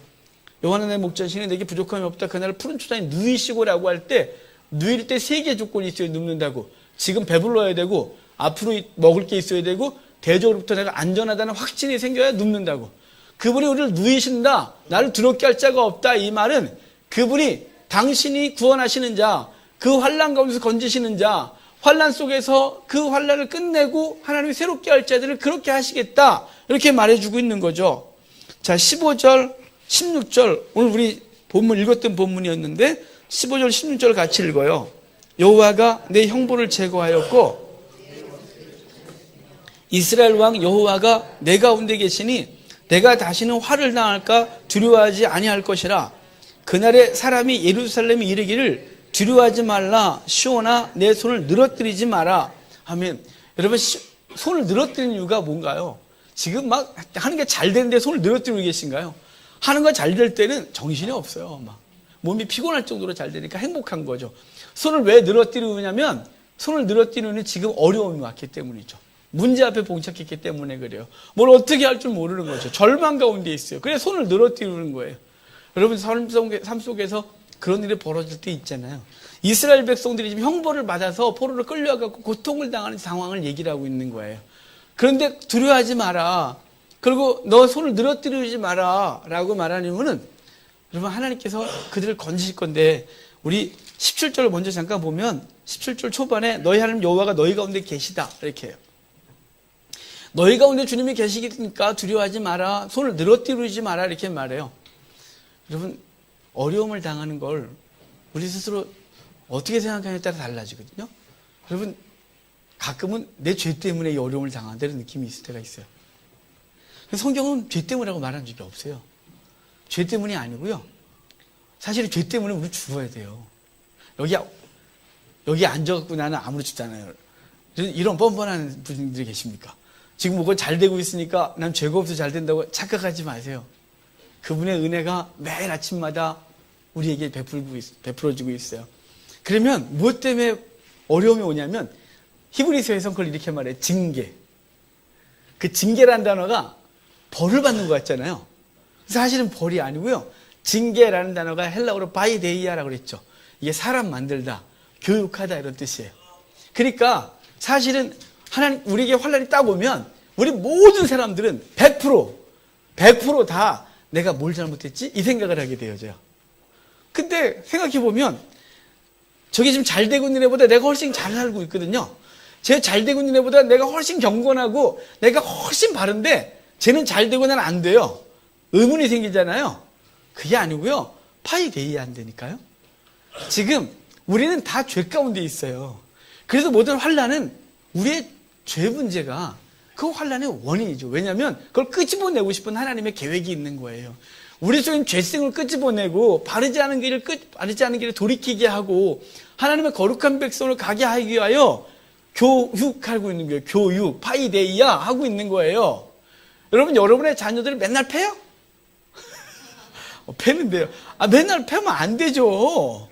여호와는 내 목자시니 내게 부족함이 없다. 그날을 푸른 초장에 누이시고라고 할 때 누일 때 3개 조건이 있어요. 눕는다고. 지금 배불러야 되고, 앞으로 먹을 게 있어야 되고, 대적으로부터 내가 안전하다는 확신이 생겨야 눕는다고. 그분이 우리를 누이신다, 나를 두렵게 할 자가 없다 이 말은 그분이 당신이 구원하시는 자, 그 환난 가운데서 건지시는 자, 환난 속에서 그 환난을 끝내고 하나님이 새롭게 할 자들을 그렇게 하시겠다 이렇게 말해주고 있는 거죠. 자, 15절 16절 오늘 우리 본문 읽었던 본문이었는데 15절 16절 같이 읽어요. 여호와가 내 형벌을 제거하였고 이스라엘 왕 여호와가 내 가운데 계시니 내가 다시는 화를 당할까 두려워하지 아니할 것이라. 그날에 사람이 예루살렘에 이르기를 두려워하지 말라. 시온아 내 손을 늘어뜨리지 마라 하면, 여러분 손을 늘어뜨리는 이유가 뭔가요? 지금 막 하는 게 잘 되는데 손을 늘어뜨리고 계신가요? 하는 거 잘 될 때는 정신이 없어요. 막 몸이 피곤할 정도로 잘 되니까 행복한 거죠. 손을 왜 늘어뜨리느냐면 손을 늘어뜨리는 지금 어려움이 왔기 때문이죠. 문제 앞에 봉착했기 때문에 그래요. 뭘 어떻게 할 줄 모르는 거죠. 절망 가운데 있어요. 그래서 손을 늘어뜨리는 거예요. 여러분 삶 속에서 그런 일이 벌어질 때 있잖아요. 이스라엘 백성들이 지금 형벌을 받아서 포로로 끌려가고 고통을 당하는 상황을 얘기를 하고 있는 거예요. 그런데 두려워하지 마라. 그리고 너 손을 늘어뜨리지 마라 라고 말하는 이유는, 여러분 하나님께서 그들을 건지실 건데, 우리 17절을 먼저 잠깐 보면 17절 초반에 너희 하나님 여호와가 너희 가운데 계시다 이렇게 해요. 너희 가운데 주님이 계시니까 두려워하지 마라, 손을 늘어뜨리지 마라 이렇게 말해요. 여러분 어려움을 당하는 걸 우리 스스로 어떻게 생각하냐에 따라 달라지거든요. 여러분 가끔은 내 죄 때문에 이 어려움을 당한다는 느낌이 있을 때가 있어요. 성경은 죄 때문이라고 말한 적이 없어요. 죄 때문이 아니고요. 사실 죄 때문에 우리 죽어야 돼요. 여기 앉아갖고 나는 아무렇지도 않아요. 이런 뻔뻔한 분들이 계십니까? 지금 뭐가 잘 되고 있으니까 난 죄가 없어 잘 된다고 착각하지 마세요. 그분의 은혜가 매일 아침마다 우리에게 베풀어지고 있어요. 그러면 무엇 때문에 어려움이 오냐면, 히브리서에서 그걸 이렇게 말해요. 징계. 그 징계라는 단어가 벌을 받는 것 같잖아요. 사실은 벌이 아니고요. 징계라는 단어가 헬라어로 바이데이아라고 그랬죠. 이게 사람 만들다, 교육하다 이런 뜻이에요. 그러니까 사실은 하나님 우리에게 환난이 딱 오면 우리 모든 사람들은 100% 다 내가 뭘 잘못했지? 이 생각을 하게 되어져요. 근데 생각해보면 저게 지금 잘 되고 있는 애보다 내가 훨씬 잘 살고 있거든요. 쟤 잘 되고 있는 애보다 내가 훨씬 경건하고 내가 훨씬 바른데 쟤는 잘 되고 나는 안 돼요. 의문이 생기잖아요. 그게 아니고요. 파이데이아 안 되니까요. 지금 우리는 다 죄 가운데 있어요. 그래서 모든 환난은 우리의 죄 문제가 그 환난의 원인이죠. 왜냐하면 그걸 끄집어내고 싶은 하나님의 계획이 있는 거예요. 우리 속에 죄성을 끄집어내고 바르지 않은 길을 돌이키게 하고 하나님의 거룩한 백성을 가게 하기 위하여 교육하고 있는 거예요. 교육, 파이데이아 하고 있는 거예요. 여러분, 여러분의 자녀들을 맨날 패요? 패는데요. 맨날 패면 안 되죠.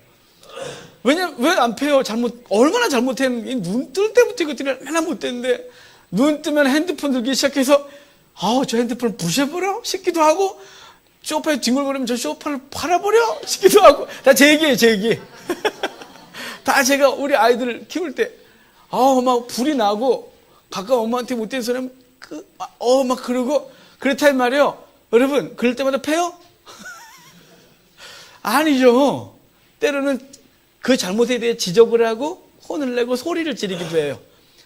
왜 안 패요? 얼마나 잘못했는지. 눈 뜰 때부터 이것들이 얼마나 못됐는데, 눈 뜨면 핸드폰 들기 시작해서, 저 핸드폰을 부셔버려? 싶기도 하고, 소파에 뒹굴거리면 저 소파를 팔아버려? 싶기도 하고, 다 제 얘기예요, 제 얘기. 다 제가 우리 아이들을 키울 때, 막 불이 나고, 가까운 엄마한테 못된 소리 하면, 막 그러고, 그렇단 말이에요. 여러분, 그럴 때마다 패요? 아니죠. 때로는 그 잘못에 대해 지적을 하고 혼을 내고 소리를 지르기도 해요.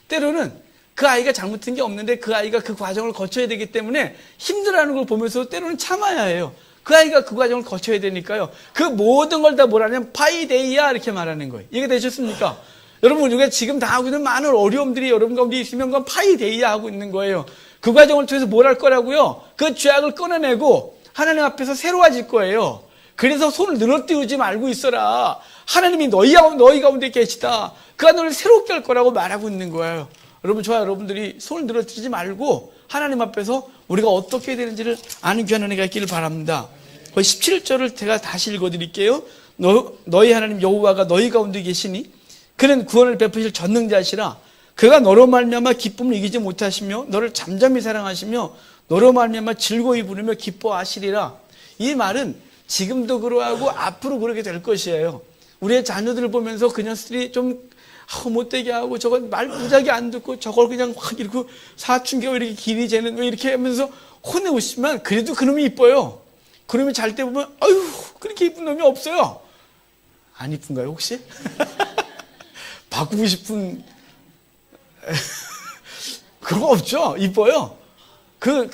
때로는 그 아이가 잘못한 게 없는데 그 아이가 그 과정을 거쳐야 되기 때문에 힘들어하는 걸 보면서 때로는 참아야 해요. 그 아이가 그 과정을 거쳐야 되니까요. 그 모든 걸 다 뭐라냐면 파이데이야 이렇게 말하는 거예요. 이해가 되셨습니까? 여러분 우리가 지금 다 하고 있는 많은 어려움들이 여러분 가운데 있으면 그건 파이데이야 하고 있는 거예요. 그 과정을 통해서 뭘 할 거라고요? 그 죄악을 끊어내고 하나님 앞에서 새로워질 거예요. 그래서 손을 늘어띄우지 말고 있어라. 하나님이 너희 가운데 계시다. 그가 너를 새롭게 할 거라고 말하고 있는 거예요. 여러분 저와 여러분들이 손을 늘어뜨리지 말고 하나님 앞에서 우리가 어떻게 해야 되는지를 아는 귀한 은혜가 있기를 바랍니다. 17절을 제가 다시 읽어드릴게요. 너희 하나님 여호와가 너희 가운데 계시니 그는 구원을 베푸실 전능자시라. 그가 너로 말미암아 기쁨을 이기지 못하시며 너를 잠잠히 사랑하시며 너로 말미암아 즐거이 부르며 기뻐하시리라. 이 말은 지금도 그러하고 앞으로 그러게 될 것이에요. 우리의 자녀들을 보면서 그 녀석들이 좀 못되게 하고 저건 말 무작위 안 듣고 저걸 그냥 확 이렇게 사춘기가 왜 이렇게 길이 재는 왜 이렇게 하면서 혼내고 싶지만 그래도 그놈이 이뻐요. 그놈이 잘 때 보면 아유 그렇게 이쁜 놈이 없어요. 안 이쁜가요 혹시? 바꾸고 싶은 그거 없죠. 이뻐요. 그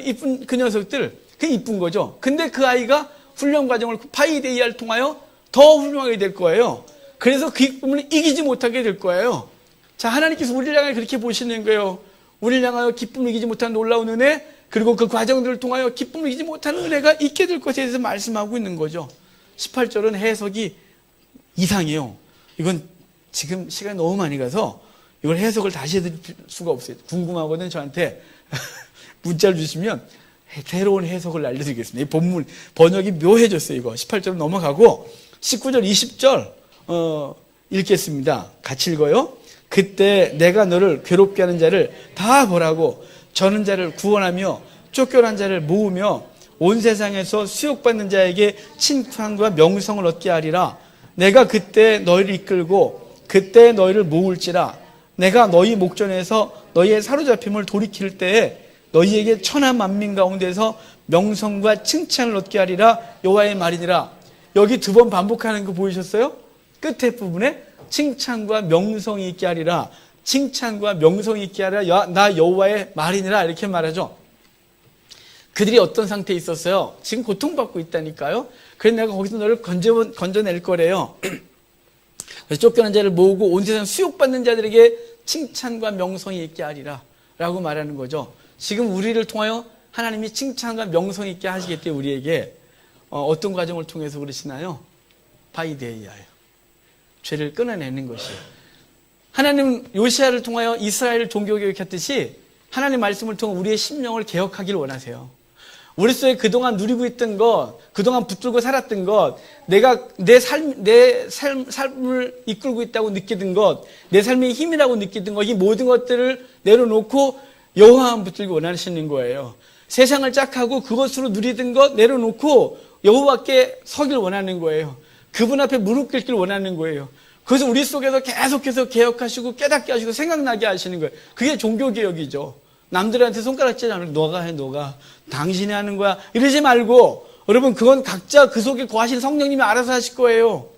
이쁜 그 녀석들 그 이쁜 거죠. 근데 그 아이가 훈련 과정을 파이데이아를 통하여 더 훌륭하게 될 거예요. 그래서 그 기쁨을 이기지 못하게 될 거예요. 자, 하나님께서 우리를 향해 그렇게 보시는 거예요. 우리를 향하여 기쁨을 이기지 못한 놀라운 은혜, 그리고 그 과정들을 통하여 기쁨을 이기지 못하는 은혜가 있게 될 것에 대해서 말씀하고 있는 거죠. 18절은 해석이 이상해요. 이건 지금 시간이 너무 많이 가서 이걸 해석을 다시 해드릴 수가 없어요. 궁금하거든 저한테 문자를 주시면 새로운 해석을 알려드리겠습니다. 이 본문 번역이 묘해졌어요. 이거 18절 넘어가고 19절 20절 읽겠습니다. 같이 읽어요. 그때 내가 너를 괴롭게 하는 자를 다 보라고 저는 자를 구원하며 쫓겨난 자를 모으며 온 세상에서 수욕받는 자에게 칭찬과 명성을 얻게 하리라. 내가 그때 너희를 이끌고 그때 너희를 모을지라. 내가 너희 목전에서 너희의 사로잡힘을 돌이킬 때에 너희에게 천하 만민 가운데서 명성과 칭찬을 얻게 하리라. 여호와의 말이니라. 여기 두 번 반복하는 거 보이셨어요? 끝에 부분에 칭찬과 명성이 있게 하리라. 칭찬과 명성이 있게 하리라. 나 여호와의 말이니라. 이렇게 말하죠. 그들이 어떤 상태에 있었어요? 지금 고통받고 있다니까요. 그래서 내가 거기서 너를 건져낼 거래요. 그래서 쫓겨난 자를 모으고 온 세상 수욕받는 자들에게 칭찬과 명성이 있게 하리라 라고 말하는 거죠. 지금 우리를 통하여 하나님이 칭찬과 명성이 있게 하시겠대요. 우리에게 어떤 과정을 통해서 그러시나요? 파이데이아예요. 죄를 끊어내는 것이에요. 하나님 요시아를 통하여 이스라엘을 종교개혁했듯이 하나님 말씀을 통해 우리의 심령을 개혁하기를 원하세요. 우리 속에 그동안 누리고 있던 것, 그동안 붙들고 살았던 것, 내가 내 삶을 이끌고 있다고 느끼던 것, 내 삶의 힘이라고 느끼던 것, 이 모든 것들을 내려놓고 여호와만 붙들고 원하시는 거예요. 세상을 짝하고 그것으로 누리던 것 내려놓고 여호와께 서길 원하는 거예요. 그분 앞에 무릎 꿇기를 원하는 거예요. 그래서 우리 속에서 계속해서 개혁하시고 깨닫게 하시고 생각나게 하시는 거예요. 그게 종교개혁이죠. 남들한테 손가락질 안 하고 너가 해, 너가. 당신이 하는 거야. 이러지 말고 여러분 그건 각자 그 속에 거하신 성령님이 알아서 하실 거예요.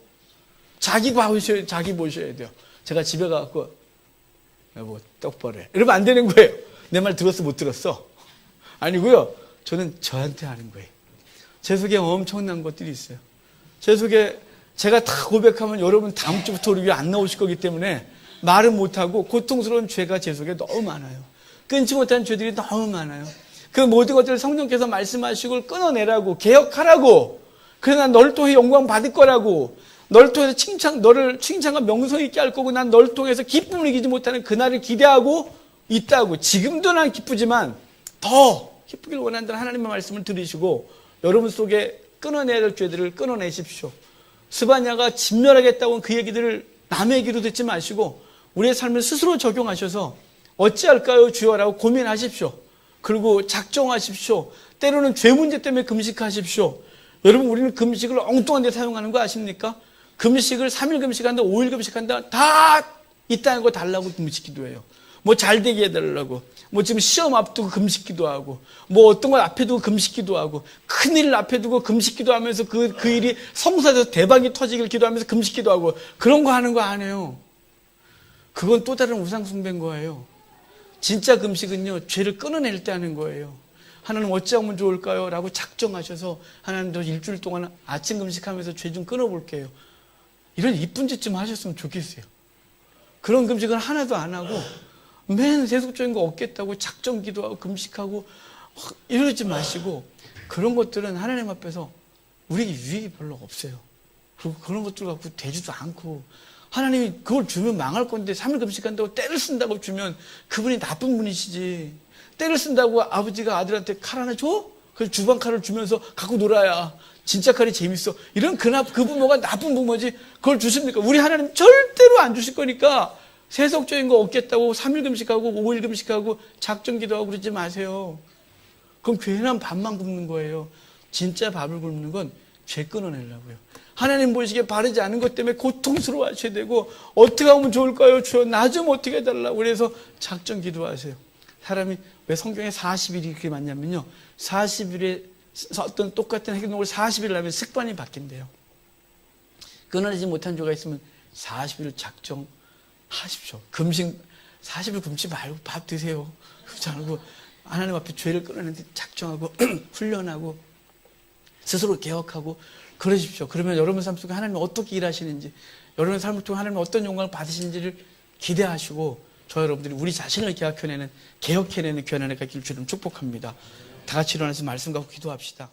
자기 보셔야 돼요. 제가 집에 가서 여보 똑바로 해. 이러면 안 되는 거예요. 내 말 들었어 못 들었어? 아니고요. 저는 저한테 하는 거예요. 제 속에 엄청난 것들이 있어요. 제 속에 제가 다 고백하면 여러분 다음 주부터 우리 안 나오실 거기 때문에 말은 못하고 고통스러운 죄가 제 속에 너무 많아요. 끊지 못한 죄들이 너무 많아요. 그 모든 것들을 성령께서 말씀하시고 끊어내라고 개혁하라고. 그래서 난 너를 통해 영광 받을 거라고. 너를 통해서 너를 칭찬과 명성 있게 할 거고 난 너를 통해서 기쁨을 이기지 못하는 그날을 기대하고 있다고. 지금도 난 기쁘지만 더 기쁘길 원한다는 하나님의 말씀을 들으시고 여러분 속에 끊어내야 될 죄들을 끊어내십시오. 스바냐가 진멸하겠다고 한 그 얘기들을 남의 얘기로 듣지 마시고 우리의 삶을 스스로 적용하셔서 어찌할까요 주여라고 고민하십시오. 그리고 작정하십시오. 때로는 죄 문제 때문에 금식하십시오. 여러분 우리는 금식을 엉뚱한 데 사용하는 거 아십니까? 금식을 3일 금식한다 5일 금식한다 다 있다는 거 달라고 금식 기도해요. 뭐 잘 되게 해달라고, 뭐 지금 시험 앞두고 금식 기도하고, 뭐 어떤 걸 앞에 두고 금식 기도하고, 큰일 앞에 두고 금식 기도하면서 그 일이 성사돼서 대박이 터지길 기도하면서 금식 기도하고, 그런 거 하는 거 안 해요. 그건 또 다른 우상 숭배인 거예요. 진짜 금식은요, 죄를 끊어낼 때 하는 거예요. 하나님 어찌하면 좋을까요? 라고 작정하셔서 하나님 저 일주일 동안 아침 금식하면서 죄 좀 끊어볼게요. 이런 이쁜 짓 좀 하셨으면 좋겠어요. 그런 금식은 하나도 안 하고 맨 세속적인 거 없겠다고 작정 기도하고 금식하고 이러지 마시고, 그런 것들은 하나님 앞에서 우리에게 유익이 별로 없어요. 그리고 그런 것들 갖고 되지도 않고, 하나님이 그걸 주면 망할 건데 3일 금식한다고 때를 쓴다고 주면 그분이 나쁜 분이시지. 때를 쓴다고 아버지가 아들한테 칼 하나 줘? 그래서 주방 칼을 주면서 갖고 놀아야 진짜 칼이 재밌어. 이런 그 부모가 나쁜 부모지. 그걸 주십니까? 우리 하나님 절대로 안 주실 거니까 세속적인 거 없겠다고 3일 금식하고 5일 금식하고 작정 기도하고 그러지 마세요. 그럼 괜한 밥만 굶는 거예요. 진짜 밥을 굶는 건 죄 끊어내려고요. 하나님 보시기에 바르지 않은 것 때문에 고통스러워 하셔야 되고, 어떻게 하면 좋을까요? 주여 나 좀 어떻게 해달라고. 그래서 작정 기도하세요. 사람이 왜 성경에 40일이 그렇게 많냐면요, 40일에 어떤 똑같은 행동을 40일 하면 습관이 바뀐대요. 끊어내지 못한 죄가 있으면 40일 작정하십시오. 금식 40일 굶지 말고 밥 드세요. 그렇지 않고 하나님 앞에 죄를 끊어내는 데 작정하고 훈련하고 스스로 개혁하고 그러십시오. 그러면 여러분 삶 속에 하나님이 어떻게 일하시는지, 여러분의 삶을 통해 하나님이 어떤 영광을 받으시는지를 기대하시고, 저 여러분들이 우리 자신을 개혁해내는 귀한 은혜가 있기를 주님 축복합니다. 다 같이 일어나서 말씀 갖고 기도합시다.